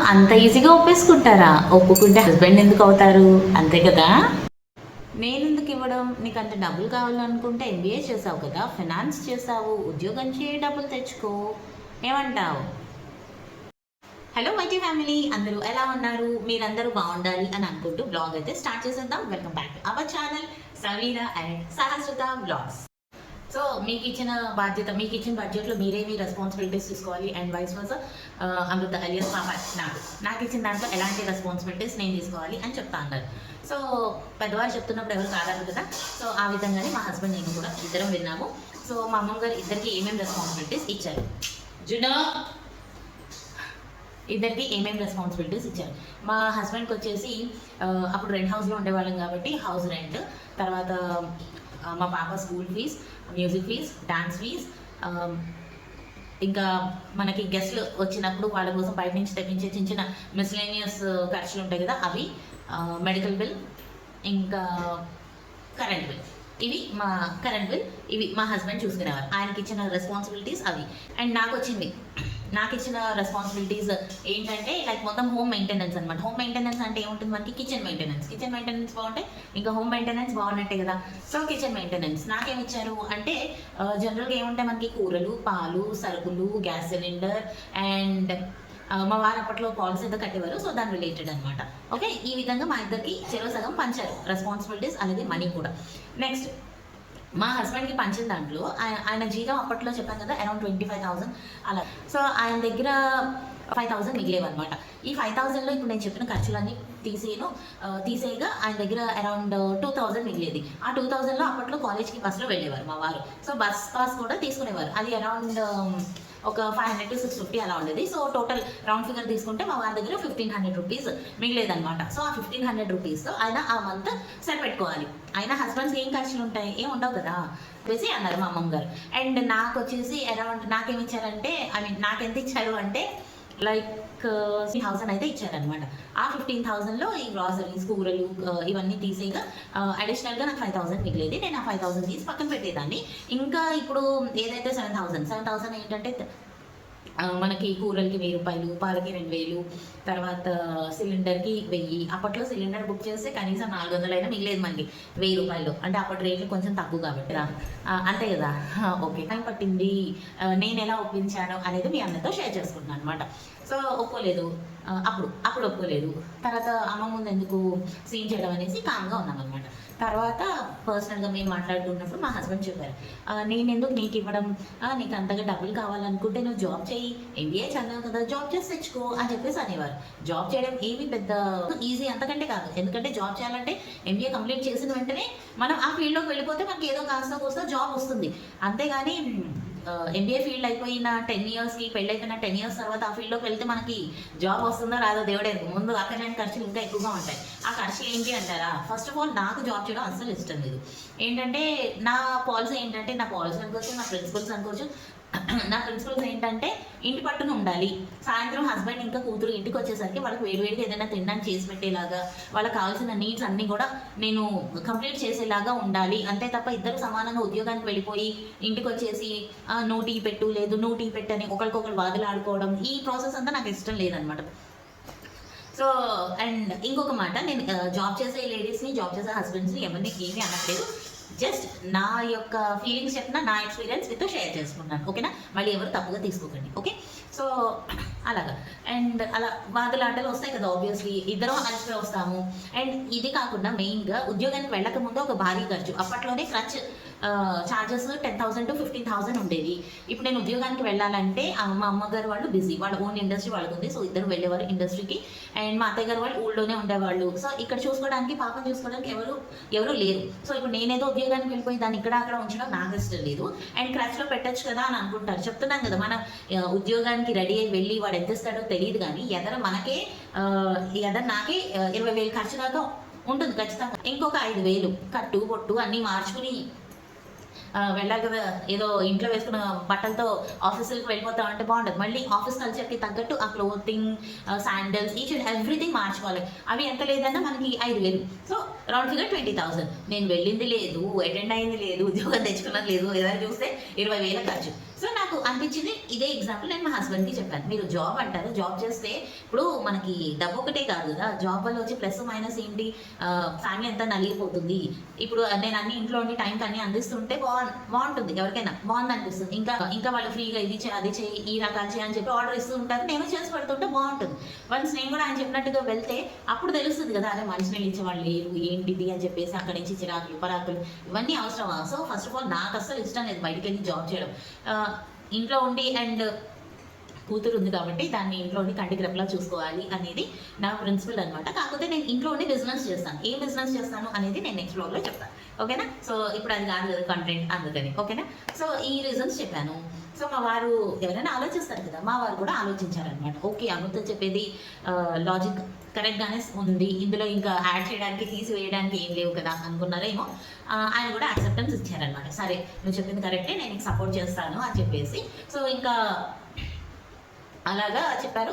అంత ఈజీగా ఒప్పేసుకుంటారా? ఒప్పుకుంటే హస్బెండ్ ఎందుకు అవుతారు? అంతే కదా. నేను ఎందుకు ఇవ్వడం? నీకు అంత డబ్బులు కావాలనుకుంటే ఎంబీఏ చేసావు కదా, ఫినాన్స్ చేసావు, ఉద్యోగం చేయి, డబ్బులు తెచ్చుకో. ఏమంటావు? హలో మైటీ ఫ్యామిలీ, అందరూ ఎలా ఉన్నారు? మీరందరూ బాగుండాలి అని అనుకుంటూ బ్లాగ్ అయితే స్టార్ట్ చేసేద్దాం. Welcome back to our channel Saveera and Sahasrata vlogs. So మీకు ఇచ్చిన బాధ్యత, మీకు ఇచ్చిన బడ్జెట్లో మీరే మీ రెస్పాన్సిబిలిటీస్ తీసుకోవాలి and vice versa Amrutha alias పాప నాకు ఇచ్చిన దాంట్లో ఎలాంటి రెస్పాన్సిబిలిటీస్ నేను తీసుకోవాలి అని చెప్తా అన్నారు. సో పెద్దవారు చెప్తున్నప్పుడు ఎవరు కాదన్నారు కదా. సో ఆ విధంగానే మా హస్బెండ్ నేను కూడా ఇద్దరం విన్నాము. సో మా అమ్మమ్మ గారు ఇద్దరికి ఏమేమి రెస్పాన్సిబిలిటీస్ ఇచ్చారు, జునో ఇద్దరికి ఏమేమి రెస్పాన్సిబిలిటీస్ ఇచ్చారు. మా హస్బెండ్కి వచ్చేసి అప్పుడు రెంట్ హౌస్లో ఉండేవాళ్ళం కాబట్టి హౌస్ రెంట్, తర్వాత మా పాప school fees, music fees, dance fees, ఇంకా మనకి గెస్ట్లు వచ్చినప్పుడు వాళ్ళ కోసం బయట నుంచి తెప్పించే చిన్న చిన్న మిస్లేనియస్ ఖర్చులు ఉంటాయి కదా అవి, మెడికల్ బిల్, ఇంకా కరెంట్ బిల్. ఇవి మా హస్బెండ్ చూసుకునేవారు. ఆయనకి ఇచ్చిన రెస్పాన్సిబిలిటీస్ అవి. అండ్ నాకు ఇచ్చిన రెస్పాన్సిబిలిటీస్ ఏంటంటే లైక్ మొత్తం హోమ్ మెయింటెనెన్స్ అనమాట. హోమ్ మెయింటెనెన్స్ అంటే ఏముంటుంది మనకి? కిచెన్ మెయింటెనెన్స్ బాగుంటే ఇంకా హోమ్ మెయింటెనెన్స్ బాగున్నట్టే కదా. సో కిచెన్ మెయింటెనెన్స్ నాకేమి ఇచ్చారు అంటే జనరల్గా ఏముంటాయి మనకి? కూరలు, పాలు, సరుకులు, గ్యాస్ సిలిండర్ అండ్ మా వారు అప్పట్లో పాలసీ ఏదో కట్టేవారు. సో దాని రిలేటెడ్ అనమాట. ఓకే, ఈ విధంగా మా ఇద్దరికి చెరో సగం పంచారు రెస్పాన్సిబిలిటీస్, అలాగే మనీ కూడా. నెక్స్ట్ మా హస్బెండ్కి పంచిన దాంట్లో ఆయన జీతం అప్పట్లో చెప్పాను కదా అరౌండ్ 25,000 అలా. సో ఆయన దగ్గర 5,000 మిగిలేవన్నమాట. ఈ 5,000లో ఇప్పుడు నేను చెప్పిన ఖర్చులన్నీ తీసేయగా ఆయన దగ్గర అరౌండ్ 2,000 మిగిలేది. ఆ 2,000లో అప్పట్లో కాలేజ్కి బస్సులో వెళ్ళేవారు మా వారు. సో బస్ పాస్ కూడా తీసుకునేవారు. అది అరౌండ్ ఒక 500 to 650 అలా ఉండేది. సో టోటల్ రౌండ్ ఫిగర్ తీసుకుంటే మా వారి దగ్గర 1,500 రూపీస్ మిగిలేదనమాట. సో ఆ 1,500 రూపీస్తో ఆయన ఆ మంత్ సరిపెట్టుకోవాలి. ఆయన హస్బెండ్స్కి ఏం ఖర్చులు ఉంటాయి? ఏం ఉండవు కదా వేసి అన్నారు మా అమ్మమ్మ గారు. అండ్ నాకు వచ్చేసి అరౌండ్ నాకేమి ఇచ్చారంటే నాకెంత ఇచ్చారు అంటే లైక్ 15,000 అయితే ఇచ్చారనమాట. ఆ 15,000లో ఈ గ్రాసరీస్, కూరలు ఇవన్నీ తీసేగా అడిషనల్గా నాకు 5,000 మిగిలేది. నేను ఆ 5,000 తీసి పక్కన పెట్టేదాన్ని. ఇంకా ఇప్పుడు ఏదైతే 7,000 ఏంటంటే మనకి కూరలకి 1,000 రూపాయలు, పాలకి 2,000, తర్వాత సిలిండర్కి 1,000. అప్పట్లో సిలిండర్ బుక్ చేస్తే కనీసం 400 అయినా మిగిలేదు మనకి 1,000 రూపాయలు. అంటే అప్పటి రేట్లు కొంచెం తక్కువ కాబట్టి అంతే కదా. ఓకే, టైం పట్టింది. నేను ఎలా ఒప్పించాను అనేది మీ అందరితో షేర్ చేసుకుంటున్నాను అనమాట. సో ఒప్పుకోలేదు, అప్పుడు ఒప్పుకోలేదు. తర్వాత అమ్మ ముందు ఎందుకు సీన్ చేయడం అనేసి కామ్గా ఉన్నాం అనమాట. తర్వాత పర్సనల్గా మేము మాట్లాడుకున్నప్పుడు మా హస్బెండ్ చెప్పారు, నేను ఎందుకు నీకు ఇవ్వడం, నీకు అంతగా డబ్బులు కావాలనుకుంటే నువ్వు జాబ్ చేయి, ఎంబీఏ చదివావు కదా, జాబ్ చేసి తెచ్చుకో అని చెప్పేసి అనేవారు. జాబ్ చేయడం ఏమి పెద్ద ఈజీ అంతకంటే కాదు. ఎందుకంటే జాబ్ చేయాలంటే ఎంబీఏ కంప్లీట్ చేసిన వెంటనే మనం ఆ ఫీల్డ్లోకి వెళ్ళిపోతే మనకి ఏదో కాస్త కోస్త జాబ్ వస్తుంది. అంతేగాని ఎంబీఏ ఫీల్డ్ అయిపోయిన 10 ఇయర్స్కి, పెళ్ళైపోయిన 10 ఇయర్స్ తర్వాత ఆ ఫీల్డ్లోకి వెళ్తే మనకి జాబ్ వస్తుందో రాదో దేవుడే. ముందు అక్కడ ఖర్చులు ఇంకా ఎక్కువగా ఉంటాయి. ఆ ఖర్చులు ఏంటి అంటారా? ఫస్ట్ ఆఫ్ ఆల్ నాకు జాబ్ చేయడం అస్సలు ఇష్టం లేదు. ఏంటంటే నా పాలసీ అనుకోవచ్చు, నా ప్రిన్సిపల్స్ అనుకోవచ్చు. నా ప్రిన్సిపల్స్ ఏంటంటే ఇంటి పట్టున ఉండాలి. సాయంత్రం హస్బెండ్ ఇంకా కూతురు ఇంటికి వచ్చేసరికి వాళ్ళకి వేడివేడిగా ఏదైనా తినడానికి చేసి పెట్టేలాగా, వాళ్ళకి కావాల్సిన నీడ్స్ అన్నీ కూడా నేను కంప్లీట్ చేసేలాగా ఉండాలి. అంతే తప్ప ఇద్దరు సమానంగా ఉద్యోగానికి వెళ్ళిపోయి ఇంటికి వచ్చేసి నువ్వు టీ పెట్టు, లేదు నువ్వు టీ పెట్టని ఒకరికొకరు వాదులాడుకోవడం, ఈ ప్రాసెస్ అంతా నాకు ఇష్టం లేదనమాట. సో అండ్ ఇంకొక మాట, నేను జాబ్ చేసే లేడీస్ని, జాబ్ చేసే హస్బెండ్స్ని ఎవరిని ఏమీ అనట్లేదు. జస్ట్ నా యొక్క ఫీలింగ్స్ చెప్పిన, నా ఎక్స్పీరియన్స్ మీతో షేర్ చేసుకున్నాను. ఓకేనా? మళ్ళీ ఎవరు తప్పుగా తీసుకోకండి. ఓకే, సో అలాగా. అండ్ అలా వాదులాటలు వస్తాయి కదా, ఆబ్వియస్లీ ఇద్దరం అలసిపోయి వస్తాము. అండ్ ఇది కాకుండా మెయిన్గా ఉద్యోగానికి వెళ్ళక ముందు ఒక భారీ ఖర్చు. అప్పట్లోనే క్రచ్ ఛార్జెస్ 10,000 to 15,000 ఉండేది. ఇప్పుడు నేను ఉద్యోగానికి వెళ్ళాలంటే మా అమ్మగారు వాళ్ళు బిజీ, వాళ్ళ ఓన్ ఇండస్ట్రీ వాళ్ళకు ఉంది. సో ఇద్దరు వెళ్ళేవారు ఇండస్ట్రీకి. అండ్ మా అత్తయ్య గారు వాళ్ళు ఊళ్ళోనే ఉండేవాళ్ళు. సో ఇక్కడ చూసుకోవడానికి, పాపం చూసుకోవడానికి ఎవరు లేరు. సో ఇప్పుడు నేనేదో ఉద్యోగానికి వెళ్ళిపోయి దాన్ని ఇక్కడ అక్కడ ఉంచడం నాకు ఇష్టం లేదు. అండ్ క్రచ్లో పెట్టచ్చు కదా అని అనుకుంటారు. చెప్తున్నాను కదా, మనం ఉద్యోగానికి రెడీ అయ్యి వెళ్ళి వాడు ఎంత ఇస్తాడో తెలియదు, కానీ నాకే 20,000 ఖర్చు దాకా ఉంటుంది ఖచ్చితంగా. ఇంకొక 5,000 కట్టు పొట్టు అన్నీ మార్చుకుని వెళ్ళాలి కదా. ఏదో ఇంట్లో వేసుకున్న బట్టలతో ఆఫీసులకు వెళ్ళిపోతా అంటే బాగుండదు. మళ్ళీ ఆఫీస్ కల్చర్కి తగ్గట్టు ఆ clothing, sandals, each and everything మార్చుకోవాలి. అవి ఎంత లేదన్నా మనకి 5,000. So round figure 20,000. నేను వెళ్ళింది లేదు, అటెండ్ అయింది లేదు, ఉద్యోగం తెచ్చుకున్నది లేదు, ఏదైనా చూస్తే 20,000 ఖర్చు. సో నా నాకు అనిపించింది ఇదే ఎగ్జాంపుల్ నేను మా హస్బెండ్కి చెప్పాను. మీరు జాబ్ అంటారు, జాబ్ చేస్తే ఇప్పుడు మనకి డబ్బు ఒకటే కాదు కదా, జాబ్ వల్ల వచ్చి ప్లస్ మైనస్ ఏంటి, ఫ్యామిలీ అంతా నలిగిపోతుంది. ఇప్పుడు నేను అన్ని ఇంట్లో ఉండి టైంకి అన్ని అందిస్తుంటే బాగుంటుంది, ఎవరికైనా బాగుంది అనిపిస్తుంది. ఇంకా వాళ్ళు ఫ్రీగా ఇది చేయి అది చేయి ఈ రకాలు చేయి అని చెప్పి ఆర్డర్ ఇస్తూ ఉంటారు, నేను చేసి పెడుతుంటే బాగుంటుంది. వన్స్ నేను కూడా ఆయన చెప్పినట్టుగా వెళ్తే అప్పుడు తెలుస్తుంది కదా, అదే మనిషిని ఇచ్చే వాళ్ళు లేరు ఏంటిది అని చెప్పేసి అక్కడి నుంచి చిరాకులు పరాకులు ఇవన్నీ అవసరమా. సో ఫస్ట్ ఆఫ్ ఆల్ నాకు అసలు ఇష్టం లేదు బయటికి వెళ్ళి జాబ్ చేయడం. ఇంట్లో ఉండి అండ్ కూతురు ఉంది కాబట్టి దాన్ని ఇంట్లో ఉండి కంటికి రెప్పలా చూసుకోవాలి అనేది నా ప్రిన్సిపల్ అనమాట. కాకపోతే నేను ఇంట్లో ఉండి బిజినెస్ చేస్తాను, ఏం బిజినెస్ చేస్తాను అనేది నేను నెక్స్ట్ బ్లాగ్లో చెప్తాను. ఓకేనా. సో ఇప్పుడు అది కాదు కదా కంటెంట్, అందుకని ఓకేనా. సో ఈ రీజన్స్ చెప్పాను. సో మా వారు ఎవరైనా ఆలోచిస్తారు కదా, మా వారు కూడా ఆలోచించారనమాట. ఓకే అమృత చెప్పేది లాజిక్ కరెక్ట్గానే ఉంది, ఇందులో ఇంకా యాడ్ చేయడానికి తీసివేయడానికి ఏం లేవు కదా అనుకున్నారేమో. ఆయన కూడా యాక్సెప్టెన్స్ ఇచ్చారనమాట. సరే నువ్వు చెప్పింది కరెక్టే, నేను నీకు సపోర్ట్ చేస్తాను అని చెప్పేసి. సో ఇంకా అలాగా చెప్పారు,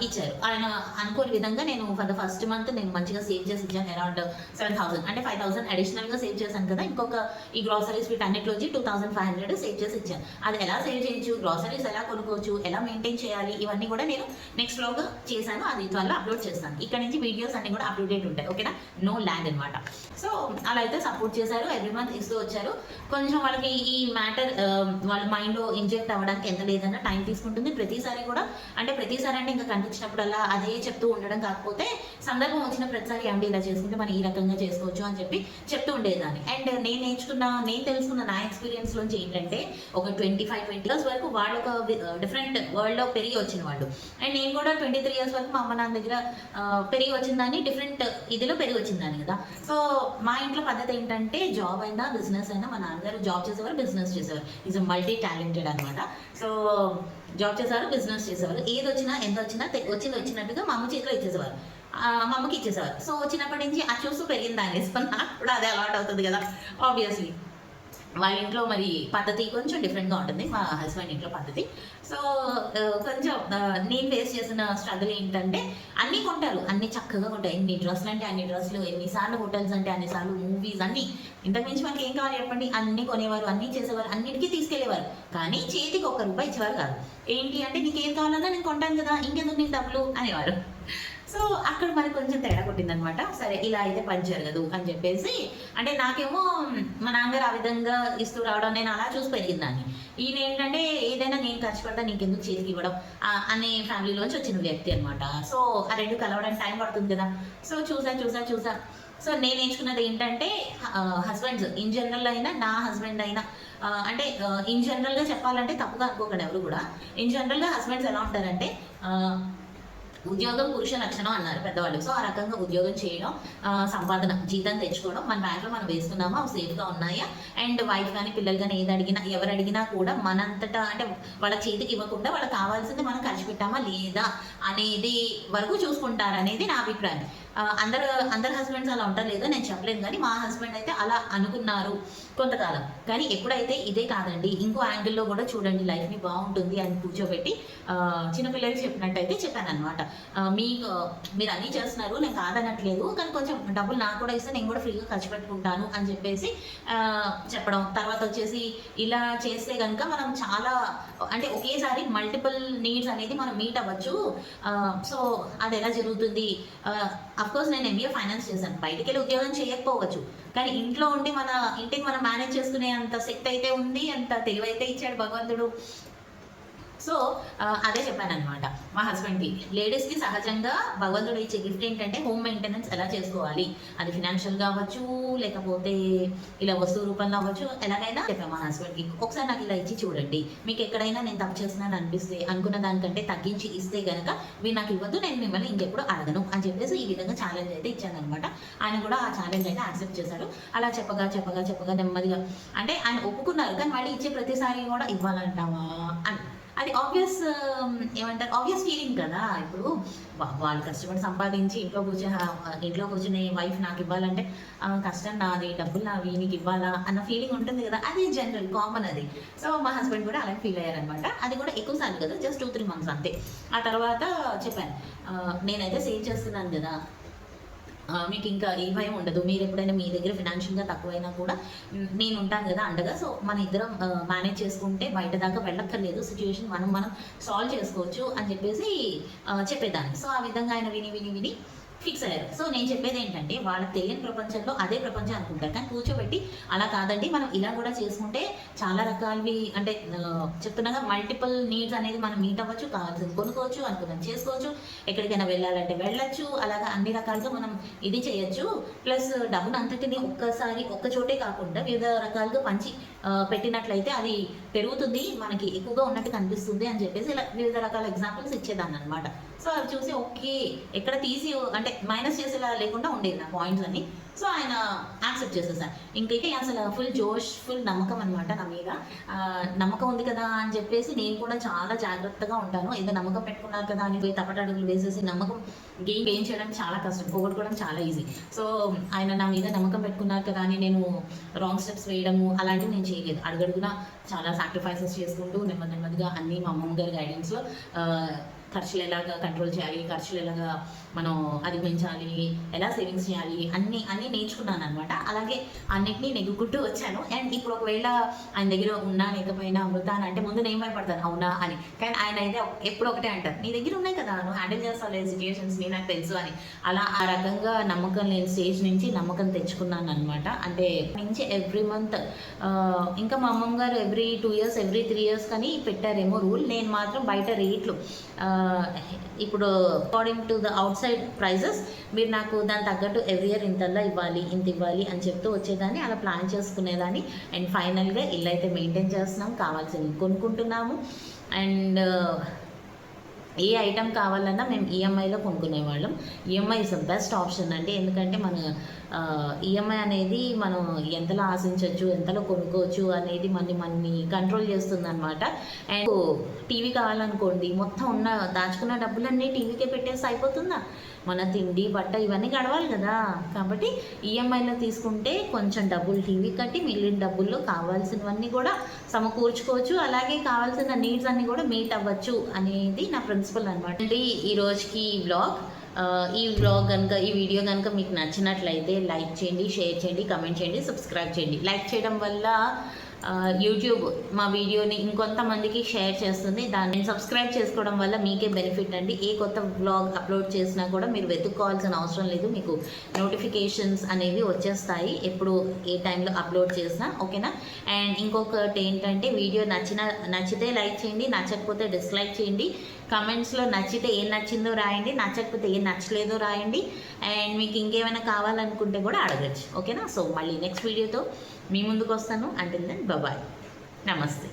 ఇచ్చారు. ఆయన అనుకోని విధంగా నేను ఫర్ ద ఫస్ట్ మంత్ నేను మంచిగా సేవ్ చేసి ఇచ్చాను. అరౌండ్ 7,000 అంటే 5,000 అడిషనల్గా సేవ్ చేశాను కదా. ఇంకొక ఈ గ్రాసరీస్ వీటి అన్నిటిలోంచి 2,500 సేవ్ చేసి ఇచ్చాను. అది ఎలా సేవ్ చేయొచ్చు, గ్రాసరీస్ ఎలా కొనుక్కోవచ్చు, ఎలా మెయింటైన్ చేయాలి, ఇవన్నీ కూడా నేను నెక్స్ట్ వ్లాగ్ చేశాను. అది త్వరలో అప్లోడ్ చేస్తాను. ఇక్కడ నుంచి వీడియోస్ అన్ని కూడా అప్డేట్ ఉంటాయి. ఓకేనా. నో ల్యాండ్ అనమాట. సో అలా అయితే సపోర్ట్ చేశారు, ఎవ్రీ మంత్ ఇస్తూ వచ్చారు. కొంచెం వాళ్ళకి ఈ మ్యాటర్ వాళ్ళ మైండ్లో ఇంజెక్ట్ అవ్వడానికి ఎంత లేదన్నా టైం తీసుకుంటుంది. ప్రతిసారి కూడా అంటే ప్రతిసారి అంటే ఇంకా కనిపించినప్పుడల్లా అదే చెప్తూ ఉండడం కాకపోతే సందర్భం వచ్చిన ప్రతిసారి ఏమంటే ఇలా చేసుకుంటే మనం ఈ రకంగా చేసుకోవచ్చు అని చెప్పి చెప్తూ ఉండేదాన్ని. అండ్ నేను తెలుసుకున్న నా ఎక్స్పీరియన్స్ లోంచి ఏంటంటే ఒక 25-20 ఇయర్స్ వరకు వాళ్ళు ఒక డిఫరెంట్ వరల్డ్లో పెరిగి వచ్చిన వాళ్ళు. అండ్ నేను కూడా 23 ఇయర్స్ వరకు మా అమ్మ నాన్న దగ్గర పెరిగి వచ్చిందాన్ని, డిఫరెంట్ ఇదిలో పెరిగి వచ్చిందాన్ని కదా. సో మా ఇంట్లో పద్ధతి ఏంటంటే జాబ్ అయినా బిజినెస్ అయినా, మా నాన్నగారు జాబ్ చేసేవారు, బిజినెస్ చేసేవారు. ఈజ్ మల్టీ టాలెంటెడ్ అనమాట. సో జాబ్ చేసేవారు, బిజినెస్ చేసేవారు. ఏది వచ్చినా ఎంత వచ్చినా వచ్చినట్టుగా మా అమ్మ చేతిలో ఇచ్చేసేవారు, మా అమ్మకి ఇచ్చేసేవారు. సో వచ్చినప్పటి నుంచి అది చూస్తూ పెరిగింది దాని వేసుకొని నాకు కూడా అదే అలవాటు అవుతుంది కదా ఆబ్వియస్లీ. వాళ్ళ ఇంట్లో మరి పద్ధతి కొంచెం డిఫరెంట్గా ఉంటుంది, మా హస్బెండ్ ఇంట్లో పద్ధతి. సో కొంచెం నేను ఫేస్ చేసిన స్ట్రగుల్ ఏంటంటే అన్నీ కొంటారు, అన్నీ చక్కగా కొంటారు. ఎన్ని డ్రెస్సులు అంటే అన్ని డ్రెస్సులు, ఎన్నిసార్లు హోటల్స్ అంటే అన్నిసార్లు మూవీస్, అన్నీ. ఇంతకుమించి మనకి ఏం కావాలి చెప్పండి, అన్నీ కొనేవారు, అన్నీ చేసేవారు, అన్నిటికీ తీసుకెళ్లేవారు. కానీ చేతికి ₹1 ఇచ్చేవారు కాదు. ఏంటి అంటే నీకేం కావాలన్నా నేను కొంటాను కదా, ఇంకెందుకు నీకు డబ్బులు అనేవారు. సో అక్కడ మనకు కొంచెం తేడా కొట్టిందనమాట. సరే ఇలా అయితే పని జరగదు అని చెప్పేసి, అంటే నాకేమో మా నాన్నగారు ఆ విధంగా ఇస్తూ రావడం, నేను అలా చూసి పెరిగిందాన్ని. ఈయన ఏంటంటే ఏదైనా నేను ఖర్చు పెడతా నీకెందుకు చేతికి ఇవ్వడం అనే ఫ్యామిలీలోంచి వచ్చిన వ్యక్తి అనమాట. సో ఆ రెండు కలవడానికి టైం పడుతుంది కదా. సో చూసా. సో నేను నేర్చుకున్నది ఏంటంటే హస్బెండ్స్ ఇన్ జనరల్ అయినా, నా హస్బెండ్ అయినా, అంటే ఇన్ జనరల్గా చెప్పాలంటే తప్పుగా అనుకోకండి ఎవరు కూడా. ఇన్ జనరల్గా హస్బెండ్స్ ఎలా ఉంటారంటే ఉద్యోగం పురుష లక్షణం అన్నారు పెద్దవాళ్ళు. సో ఆ రకంగా ఉద్యోగం చేయడం, సంపాదన జీతం తెచ్చుకోవడం, మన బ్యాంక్లో మనం వేసుకున్నామా అవి సేఫ్గా ఉన్నాయా, అండ్ వైఫ్ కానీ పిల్లలు కానీ ఎవరు అడిగినా కూడా మనంతటా అంటే వాళ్ళ చేతికి ఇవ్వకుండా వాళ్ళకి కావాల్సింది మనం ఖర్చు పెట్టామా లేదా అనేది వరకు చూసుకుంటారు అనేది నా అభిప్రాయం. అందరు హస్బెండ్స్ అలా ఉంటారు లేదో నేను చెప్పలేను, కానీ మా హస్బెండ్ అయితే అలా అనుకున్నారు కొంతకాలం. కానీ ఎప్పుడైతే ఇదే కాదండి ఇంకో యాంగిల్లో కూడా చూడండి లైఫ్ని బాగుంటుంది అని కూర్చోబెట్టి చిన్నపిల్లలకి చెప్పినట్టయితే చెప్పాను అనమాట. మీరు అన్నీ చేస్తున్నారు, నేను కాదనట్లేదు, కానీ కొంచెం డబ్బులు నాకు కూడా ఇస్తే నేను కూడా ఫ్రీగా ఖర్చు పెట్టుకుంటాను అని చెప్పేసి చెప్పడం. తర్వాత వచ్చేసి ఇలా చేస్తే కనుక మనం చాలా అంటే ఒకేసారి మల్టిపుల్ నీడ్స్ అనేది మనం మీట్ అవ్వచ్చు. సో అది ఎలా జరుగుతుంది, అఫ్కోర్స్ నేను ఎంబీఏ ఫైనాన్స్ చేశాను, బయటికి వెళ్ళి ఉద్యోగం చేయకపోవచ్చు, కానీ ఇంట్లో ఉండి మన ఇంటికి మనం మేనేజ్ చేసుకునే అంత శక్తి అయితే ఉంది, అంత తెలివైతే ఇచ్చాడు భగవంతుడు. సో అదే చెప్పాను అనమాట మా హస్బెండ్కి. లేడీస్కి సహజంగా భగవంతుడు ఇచ్చే గిఫ్ట్ ఏంటంటే హోమ్ మెయింటెనెన్స్ ఎలా చేసుకోవాలి, అది ఫినాన్షియల్గా అవ్వచ్చు, లేకపోతే ఇలా వస్తువు రూపంలో అవ్వచ్చు, ఎలాగైనా చెప్పాను మా హస్బెండ్కి. ఒకసారి నాకు ఇలా ఇచ్చి చూడండి, మీకు ఎక్కడైనా నేను తప్పు చేస్తున్నాను అనిపిస్తే, అనుకున్న దానికంటే తగ్గించి ఇస్తే కనుక మీరు నాకు ఇవ్వద్దు, నేను మిమ్మల్ని ఇంకెప్పుడు అడగను అని చెప్పేసి ఈ విధంగా ఛాలెంజ్ అయితే ఇచ్చాను అనమాట. ఆయన కూడా ఆ ఛాలెంజ్ అయితే యాక్సెప్ట్ చేశాడు. అలా చెప్పగా నెమ్మదిగా అంటే ఆయన ఒప్పుకున్నారు, కానీ మళ్ళీ ఇచ్చే ప్రతిసారి కూడా ఇవ్వాలంటావా అని. అది ఆబ్వియస్ ఫీలింగ్ కదా. ఇప్పుడు వాళ్ళు కష్టపడి సంపాదించి ఇంట్లో కూర్చునే వైఫ్ నాకు ఇవ్వాలంటే కష్టం నాది, డబ్బులు నావి, నీకు ఇవ్వాలా అన్న ఫీలింగ్ ఉంటుంది కదా. అది జనరల్ కామన్ అది. సో మా హస్బెండ్ కూడా అలాగే ఫీల్ అయ్యారనమాట. అది కూడా ఎక్కువ సార్లు కదా, జస్ట్ 2-3 months అంతే. ఆ తర్వాత చెప్పాను నేనైతే సేవ్ చేస్తున్నాను కదా, మీకు ఇంకా ఏ భయం ఉండదు. మీరు ఎప్పుడైనా మీ దగ్గర ఫినాన్షియల్గా తక్కువైనా కూడా నేను ఉంటాను కదా అండగా. సో మన ఇద్దరం మేనేజ్ చేసుకుంటే బయట దాకా వెళ్ళక్కర్లేదు, సిచ్యువేషన్ మనం సాల్వ్ చేసుకోవచ్చు అని చెప్పేసి చెప్పేదాన్ని. సో ఆ విధంగా ఆయన విని విని విని ఫిక్స్ అయ్యారు. సో నేను చెప్పేది ఏంటంటే, వాళ్ళకి తెలియని ప్రపంచంలో అదే ప్రపంచం అనుకుంటారు, కానీ కూర్చోబెట్టి అలా కాదండి, మనం ఇలా కూడా చేసుకుంటే చాలా రకాలవి అంటే చెప్తున్నాగా మల్టిపుల్ నీడ్స్ అనేది మనం మీట్ అవ్వచ్చు, కావాల్సింది కొనుక్కోవచ్చు, అనుకున్నది చేసుకోవచ్చు, ఎక్కడికైనా వెళ్ళాలంటే వెళ్ళొచ్చు, అలాగా అన్ని రకాలుగా మనం ఇది చేయొచ్చు. ప్లస్ డబ్బును అంతటిని ఒక్కసారి ఒక్క చోటే కాకుండా వివిధ రకాలుగా పంచి పెట్టినట్లయితే అది పెరుగుతుంది, మనకి ఎక్కువగా ఉన్నట్టు కనిపిస్తుంది అని చెప్పేసి ఇలా వివిధ రకాల ఎగ్జాంపుల్స్ ఇచ్చేదాన్ని అనమాట. సో అవి చూసి ఓకే, ఎక్కడ తీసి అంటే మైనస్ చేసేలా లేకుండా ఉండేది నా పాయింట్స్ అన్ని. సో ఆయన యాక్సెప్ట్ చేసేసాను. ఇంకైతే అసలు ఫుల్ జోష్, ఫుల్ నమ్మకం అనమాట నా మీద. నమ్మకం ఉంది కదా అని చెప్పేసి నేను కూడా చాలా జాగ్రత్తగా ఉంటాను. ఏదో నమ్మకం పెట్టుకున్నారు కదా అని పోయి తప్పటడుగులు వేసేసి నమ్మకం గెయిన్ చేయడం చాలా కష్టం, పోగొట్టుకోవడం చాలా ఈజీ. సో ఆయన నా మీద నమ్మకం పెట్టుకున్నారు కదా అని నేను రాంగ్ స్టెప్స్ వేయడము అలాంటివి నేను చేయలేదు. అడుగడుగునా చాలా సాక్రిఫైసెస్ చేసుకుంటూ నెమ్మదిగా అన్నీ మా అమ్మమ్మ గారి గైడెన్స్లో ఖర్చులు ఎలాగా కంట్రోల్ చేయాలి, ఖర్చులు ఎలాగా మనం అధిగమించాలి, ఎలా సేవింగ్స్ చేయాలి అన్నీ నేర్చుకున్నాను అనమాట. అలాగే అన్నిటినీ నెగ్గుకుంటూ వచ్చాను. అండ్ ఇప్పుడు ఒకవేళ ఆయన దగ్గర ఉన్నా లేకపోయినా అమృత అని అంటే ముందు నేను భయపడతాను అవునా అని, కానీ ఆయన అయితే ఎప్పుడు ఒకటే అంటారు, నీ దగ్గర ఉన్నాయి కదా, నువ్వు హ్యాండిల్ చేస్తావు సిచ్యువేషన్స్ని, నాకు తెలుసు అని. అలా ఆ రకంగా నమ్మకం లేని స్టేజ్ నుంచి నమ్మకం తెచ్చుకున్నాను అనమాట. అంటే నుంచి ఎవ్రీ మంత్ ఇంకా మా అమ్మమ్మ గారు ఎవ్రీ 2 years ఎవ్రీ 3 years కానీ పెట్టారేమో రూల్. నేను మాత్రం బయట రేట్లు ఇప్పుడు according to the outside prices మీరు నాకు దాని తగ్గట్టు ఎవ్రీ ఇయర్ ఇంత ఇవ్వాలి అని చెప్తూ వచ్చేదాన్ని. అలా ప్లాన్ చేసుకునేదాన్ని. అండ్ ఫైనల్గా ఇల్లు అయితే మెయింటైన్ చేస్తున్నాం, కావాల్సింది కొనుక్కుంటున్నాము. అండ్ ఏ ఐటమ్ కావాలన్నా మేము ఈఎంఐలో కొనుక్కునేవాళ్ళం. EMI is the best option అండి, ఎందుకంటే మన ఈఎంఐ అనేది మనం ఎంతలో ఆశించవచ్చు, ఎంతలో కొనుక్కోవచ్చు అనేది మనని కంట్రోల్ చేస్తుంది అనమాట. అండ్ టీవీ కావాలనుకోండి, మొత్తం దాచుకున్న డబ్బులన్నీ టీవీకే పెట్టేసి అయిపోతుందా? మన తిండి బట్ట ఇవన్నీ గడవాలి కదా. కాబట్టి ఈఎంఐలో తీసుకుంటే కొంచెం డబ్బులు టీవీ కట్టి మిగిలిన డబ్బుల్లో కావాల్సినవన్నీ కూడా సమకూర్చుకోవచ్చు, అలాగే కావాల్సిన నీడ్స్ అన్నీ కూడా మీట్ అవ్వచ్చు అనేది నా ప్రిన్సిపల్ అనమాట. అండి ఈ రోజుకి ఈ వ్లాగ్ కనుక ఈ వీడియో కనుక మీకు నచ్చినట్లయితే లైక్ చేయండి, షేర్ చేయండి, కమెంట్ చేయండి, సబ్స్క్రైబ్ చేయండి. లైక్ చేయడం వల్ల యూట్యూబ్ మా వీడియోని ఇంకొంతమందికి షేర్ చేస్తుంది. దాన్ని సబ్స్క్రైబ్ చేసుకోవడం వల్ల మీకే బెనిఫిట్ అండి. ఏ కొత్త వ్లాగ్ అప్లోడ్ చేసినా కూడా మీరు వెతుక్కోవాల్సిన అవసరం లేదు, మీకు నోటిఫికేషన్స్ అనేవి వచ్చేస్తాయి ఎప్పుడు ఏ టైంలో అప్లోడ్ చేసినా, ఓకేనా. అండ్ ఇంకొకటి ఏంటంటే, వీడియో నచ్చితే లైక్ చేయండి, నచ్చకపోతే డిస్లైక్ చేయండి. కమెంట్స్లో నచ్చితే ఏం నచ్చిందో రాయండి, నచ్చకపోతే ఏం నచ్చలేదో రాయండి. అండ్ మీకు ఇంకేమైనా కావాలనుకుంటే కూడా అడగచ్చు, ఓకేనా. సో మళ్ళీ నెక్స్ట్ వీడియోతో మీ ముందుకు వస్తాను. అంటిల్ దెన్ బాయ్, నమస్తే.